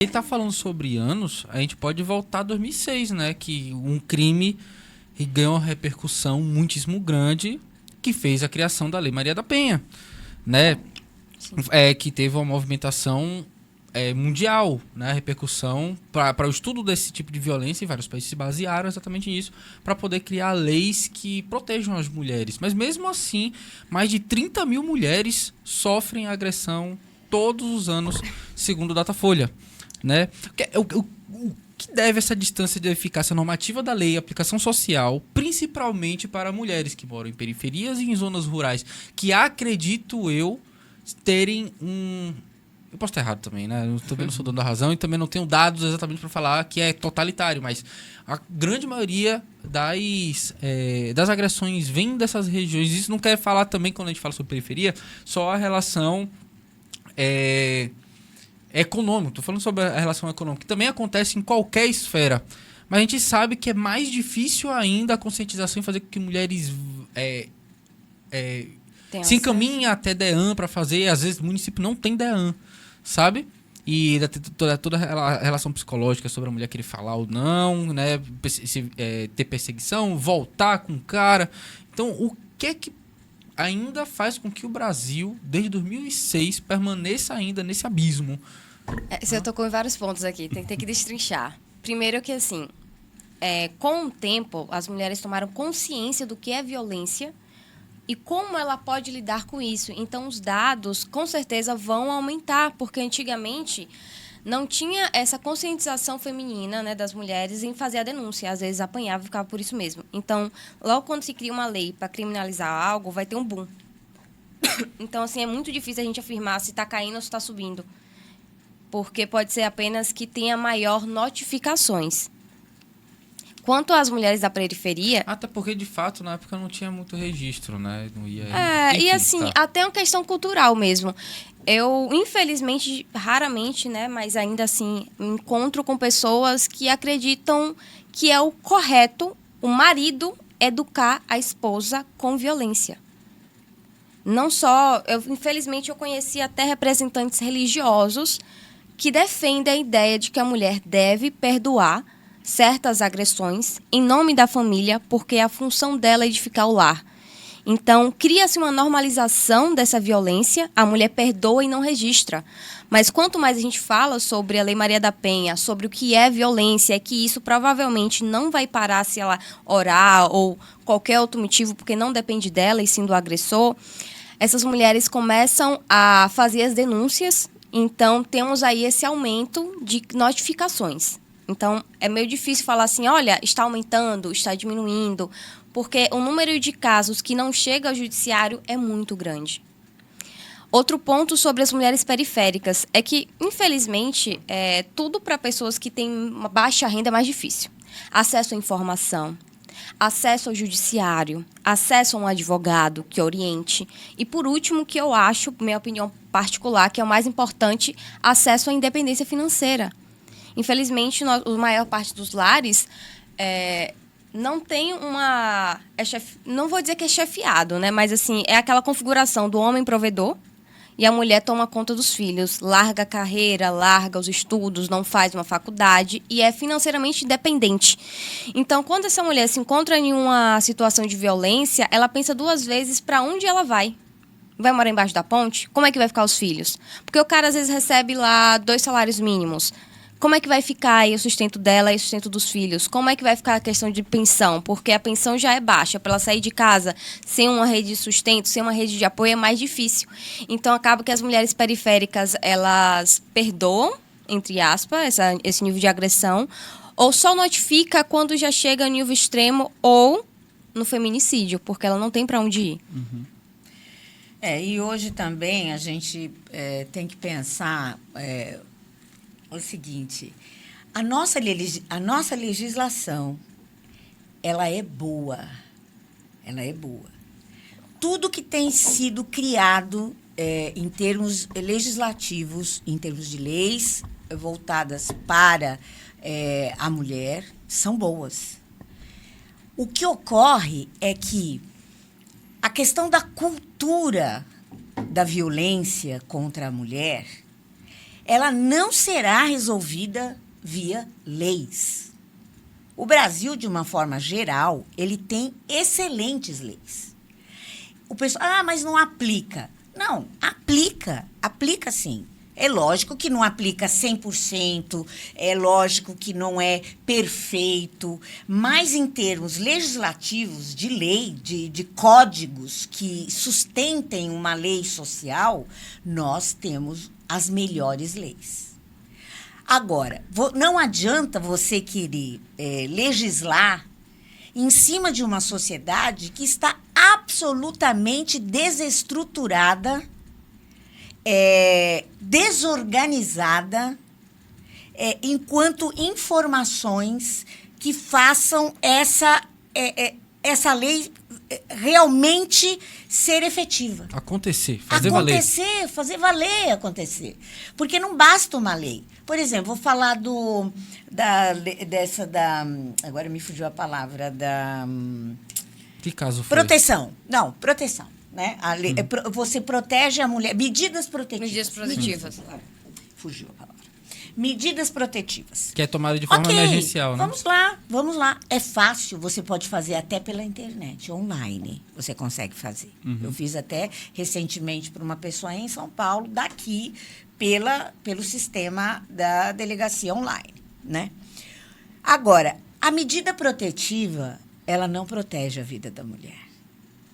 Ele tá falando sobre anos, a gente pode voltar a 2006, né? Que um crime ganhou uma repercussão muitíssimo grande, que fez a criação da Lei Maria da Penha, né? Que teve uma movimentação mundial, né? A repercussão para o estudo desse tipo de violência, e vários países se basearam exatamente nisso, para poder criar leis que protejam as mulheres. Mas mesmo assim, mais de 30 mil mulheres sofrem agressão todos os anos, segundo o Datafolha, né? O que deve essa distância de eficácia normativa da lei e aplicação social, principalmente para mulheres que moram em periferias e em zonas rurais, que acredito eu terem um... Eu posso estar errado também, né? Eu também não sou dono da razão e também não tenho dados exatamente para falar que é totalitário, mas a grande maioria das agressões vem dessas regiões. Isso não quer falar também, quando a gente fala sobre periferia, só a relação econômica. Estou falando sobre a relação econômica, que também acontece em qualquer esfera. Mas a gente sabe que é mais difícil ainda a conscientização e fazer com que mulheres se encaminhem até DEAN para fazer. Às vezes o município não tem DEAN, sabe? E toda a relação psicológica sobre a mulher querer falar ou não, né? Ter perseguição, voltar com o cara. Então, o que é que ainda faz com que o Brasil, desde 2006, permaneça ainda nesse abismo? Você tocou em vários pontos aqui, tem que destrinchar. Primeiro que, assim, com o tempo, as mulheres tomaram consciência do que é violência e como ela pode lidar com isso. Então, os dados, com certeza, vão aumentar, porque antigamente não tinha essa conscientização feminina, né, das mulheres em fazer a denúncia. Às vezes apanhava e ficava por isso mesmo. Então, logo quando se cria uma lei para criminalizar algo, vai ter um boom. Então, assim, é muito difícil a gente afirmar se está caindo ou se está subindo, porque pode ser apenas que tenha maior notificações. Quanto às mulheres da periferia... Até porque, de fato, na época não tinha muito registro, né? Não ia... Enfim, e assim, até uma questão cultural mesmo. Eu, infelizmente, raramente, né, mas ainda assim, encontro com pessoas que acreditam que é o correto o marido educar a esposa com violência. Não só... Infelizmente, eu conheci até representantes religiosos que defendem a ideia de que a mulher deve perdoar certas agressões em nome da família, porque a função dela é edificar o lar. Então, cria-se uma normalização dessa violência, a mulher perdoa e não registra. Mas quanto mais a gente fala sobre a Lei Maria da Penha, sobre o que é violência, é que isso provavelmente não vai parar se ela orar ou qualquer outro motivo, porque não depende dela e sim do agressor, essas mulheres começam a fazer as denúncias. Então, temos aí esse aumento de notificações. Então, é meio difícil falar assim, olha, está aumentando, está diminuindo, porque o número de casos que não chega ao judiciário é muito grande. Outro ponto sobre as mulheres periféricas é que, infelizmente, tudo para pessoas que têm uma baixa renda é mais difícil. Acesso à informação, acesso ao judiciário, acesso a um advogado que oriente. E, por último, que eu acho, minha opinião particular, que é o mais importante, acesso à independência financeira. Infelizmente, a maior parte dos lares não tem uma... não vou dizer que é chefiado, né? Mas assim, é aquela configuração do homem provedor e a mulher toma conta dos filhos, larga a carreira, larga os estudos, não faz uma faculdade e é financeiramente independente. Então, quando essa mulher se encontra em uma situação de violência, ela pensa duas vezes para onde ela vai. Vai morar embaixo da ponte? Como é que vai ficar os filhos? Porque o cara, às vezes, recebe lá 2 salários mínimos. Como é que vai ficar aí o sustento dela e o sustento dos filhos? Como é que vai ficar a questão de pensão? Porque a pensão já é baixa. Para ela sair de casa sem uma rede de sustento, sem uma rede de apoio, é mais difícil. Então, acaba que as mulheres periféricas, elas perdoam, entre aspas, esse nível de agressão, ou só notifica quando já chega ao nível extremo ou no feminicídio, porque ela não tem para onde ir. Uhum. E hoje também a gente tem que pensar... o seguinte, a nossa legislação, ela é boa. Tudo que tem sido criado em termos legislativos, em termos de leis voltadas para a mulher, são boas. O que ocorre é que a questão da cultura da violência contra a mulher ela não será resolvida via leis. O Brasil, de uma forma geral, ele tem excelentes leis. O pessoal, mas não aplica. Não, aplica sim. É lógico que não aplica 100%, é lógico que não é perfeito, mas em termos legislativos, de lei, de códigos que sustentem uma lei social, nós temos as melhores leis. Agora, não adianta você querer legislar em cima de uma sociedade que está absolutamente desestruturada, desorganizada, enquanto informações que façam essa lei realmente ser efetiva. Acontecer, fazer valer. Fazer valer acontecer. Porque não basta uma lei. Por exemplo, vou falar agora me fugiu a palavra, Que caso foi? proteção. Não, proteção. Né? Você protege a mulher. Medidas protetivas. Fugiu a palavra. Medidas protetivas. Que é tomada de forma emergencial, né? Vamos lá. É fácil, você pode fazer até pela internet, online. Você consegue fazer. Eu fiz até recentemente para uma pessoa em São Paulo, daqui, pelo sistema da delegacia online. Né? Agora, a medida protetiva, ela não protege a vida da mulher.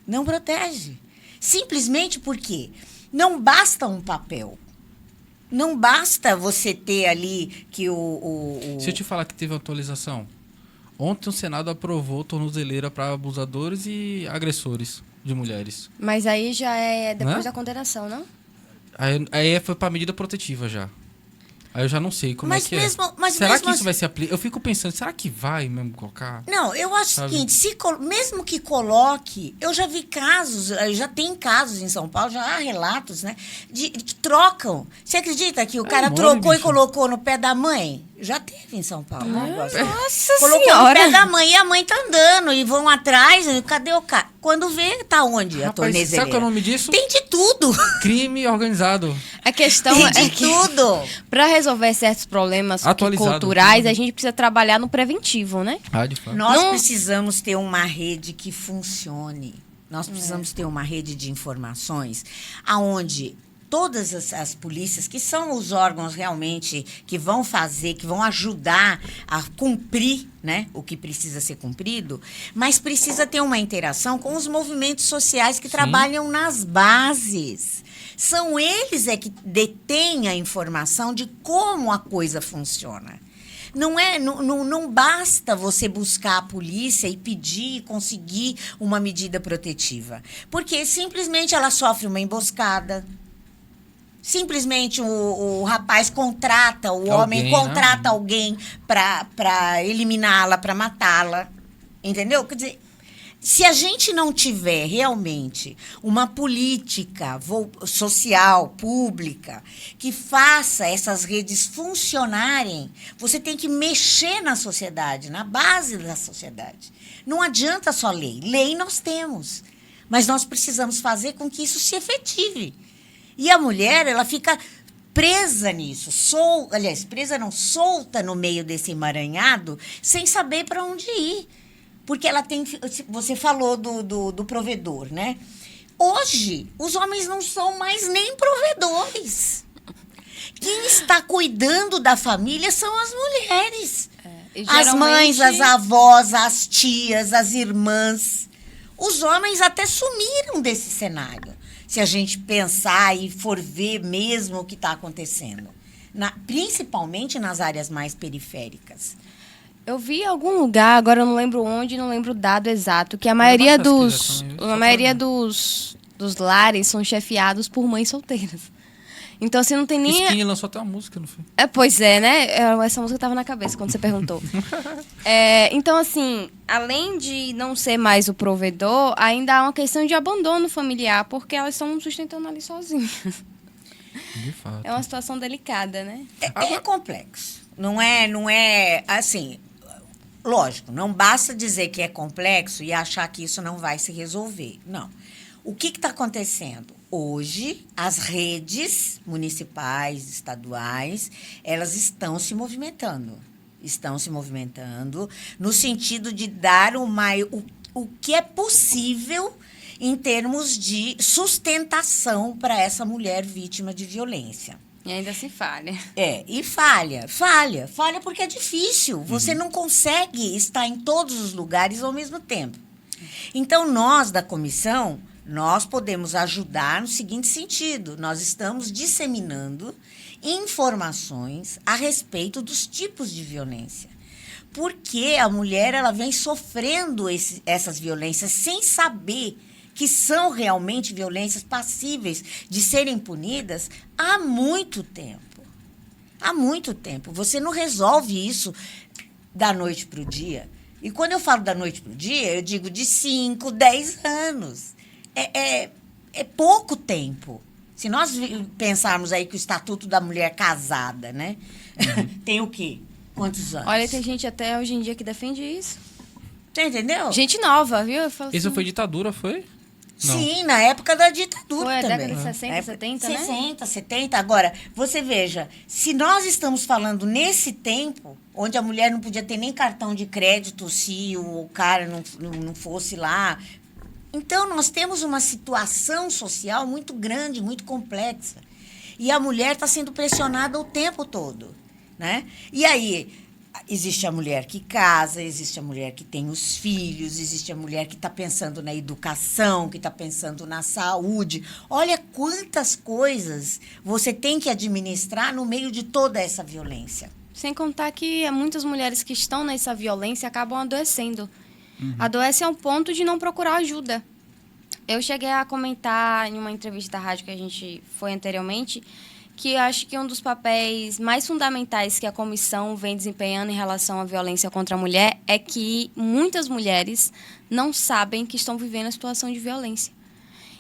Não protege. Simplesmente porque não basta um papel. Não basta você ter ali que Se eu te falar que teve uma atualização, ontem o Senado aprovou tornozeleira para abusadores e agressores de mulheres. Mas aí já é depois Né? da condenação, não? Aí foi para medida protetiva já. Aí eu já não sei como é que é. Será que isso vai ser aplicado? Eu fico pensando, será que vai mesmo colocar? Não, eu acho o seguinte, mesmo que coloque, eu já vi casos, já tem casos em São Paulo, já há relatos, né, de que trocam. Você acredita que o cara trocou e colocou no pé da mãe? Já teve em São Paulo. Nossa Colocou Senhora! no pé da mãe e a mãe tá andando e vão atrás, cadê o cara? Quando vê, tá onde a tornezeleira? Sabe qual é o nome disso? Tem de tudo. Crime organizado. A questão Tem é de que tudo. para resolver certos problemas Atualizado. culturais, a gente precisa trabalhar no preventivo, né? De fato. Nós Não- precisamos ter uma rede que funcione. Nós precisamos ter uma rede de informações aonde todas as polícias, que são os órgãos realmente que vão fazer, que vão ajudar a cumprir, né, o que precisa ser cumprido, mas precisa ter uma interação com os movimentos sociais que trabalham nas bases. São eles que detêm a informação de como a coisa funciona. Não basta você buscar a polícia e pedir, conseguir uma medida protetiva. Porque simplesmente ela sofre uma emboscada. Simplesmente o rapaz contrata, o homem contrata alguém para eliminá-la, para matá-la. Entendeu? Quer dizer, se a gente não tiver realmente uma política social, pública, que faça essas redes funcionarem, você tem que mexer na sociedade, na base da sociedade. Não adianta só lei. Lei nós temos, mas nós precisamos fazer com que isso se efetive. E a mulher, ela fica presa nisso, solta no meio desse emaranhado, sem saber para onde ir. Porque ela tem. Você falou do provedor, né? Hoje, os homens não são mais nem provedores. Quem está cuidando da família são as mulheres. As mães, as avós, as tias, as irmãs. Os homens até sumiram desse cenário. Se a gente pensar e for ver mesmo o que está acontecendo. Principalmente nas áreas mais periféricas. Eu vi em algum lugar, agora eu não lembro onde, não lembro o dado exato, que a maioria dos lares são chefiados por mães solteiras. Então, assim, não tem nem... Skinny lançou até uma música, não foi? Pois é, né? Essa música estava na cabeça quando você perguntou. Então, assim, além de não ser mais o provedor, ainda há uma questão de abandono familiar, porque elas estão sustentando ali sozinhas. De fato. É uma situação delicada, né? É complexo. Não é assim... Lógico, não basta dizer que é complexo e achar que isso não vai se resolver. Não. O que está acontecendo? Hoje, as redes municipais, estaduais, elas estão se movimentando. Estão se movimentando no sentido de dar o que é possível em termos de sustentação para essa mulher vítima de violência. E ainda se falha. E falha porque é difícil. Você não consegue estar em todos os lugares ao mesmo tempo. Então, nós, da comissão, nós podemos ajudar no seguinte sentido: nós estamos disseminando informações a respeito dos tipos de violência. Porque a mulher ela vem sofrendo essas violências sem saber que são realmente violências passíveis de serem punidas há muito tempo. Há muito tempo. Você não resolve isso da noite para o dia. E quando eu falo da noite para o dia, eu digo de 5, 10 anos. É pouco tempo. Se nós pensarmos aí que o Estatuto da Mulher Casada, né? Tem o quê? Quantos anos? Olha, tem gente até hoje em dia que defende isso. Você entendeu? Gente nova, viu? Eu falo Isso assim, foi ditadura, foi? Não. Sim, na época da ditadura Foi a também. década de 60, 70, né? 60, 70. Agora, você veja, se nós estamos falando nesse tempo, onde a mulher não podia ter nem cartão de crédito se o cara não fosse lá. Então, nós temos uma situação social muito grande, muito complexa. E a mulher está sendo pressionada o tempo todo, né? E aí, existe a mulher que casa, existe a mulher que tem os filhos, existe a mulher que está pensando na educação, que está pensando na saúde. Olha quantas coisas você tem que administrar no meio de toda essa violência. Sem contar que muitas mulheres que estão nessa violência acabam adoecendo. Adoece ao ponto de não procurar ajuda. Eu cheguei a comentar em uma entrevista da rádio que a gente foi anteriormente que eu acho que um dos papéis mais fundamentais que a comissão vem desempenhando em relação à violência contra a mulher é que muitas mulheres não sabem que estão vivendo a situação de violência.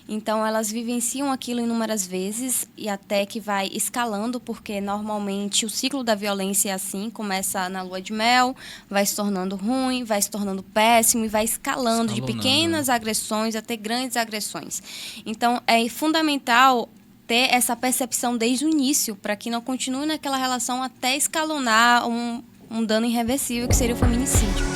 Então, elas vivenciam aquilo inúmeras vezes e até que vai escalando, porque normalmente o ciclo da violência é assim, começa na lua de mel, vai se tornando ruim, vai se tornando péssimo e vai escalando de pequenas agressões até grandes agressões. Então, é fundamental ter essa percepção desde o início, para que não continue naquela relação até escalonar um dano irreversível, que seria o feminicídio.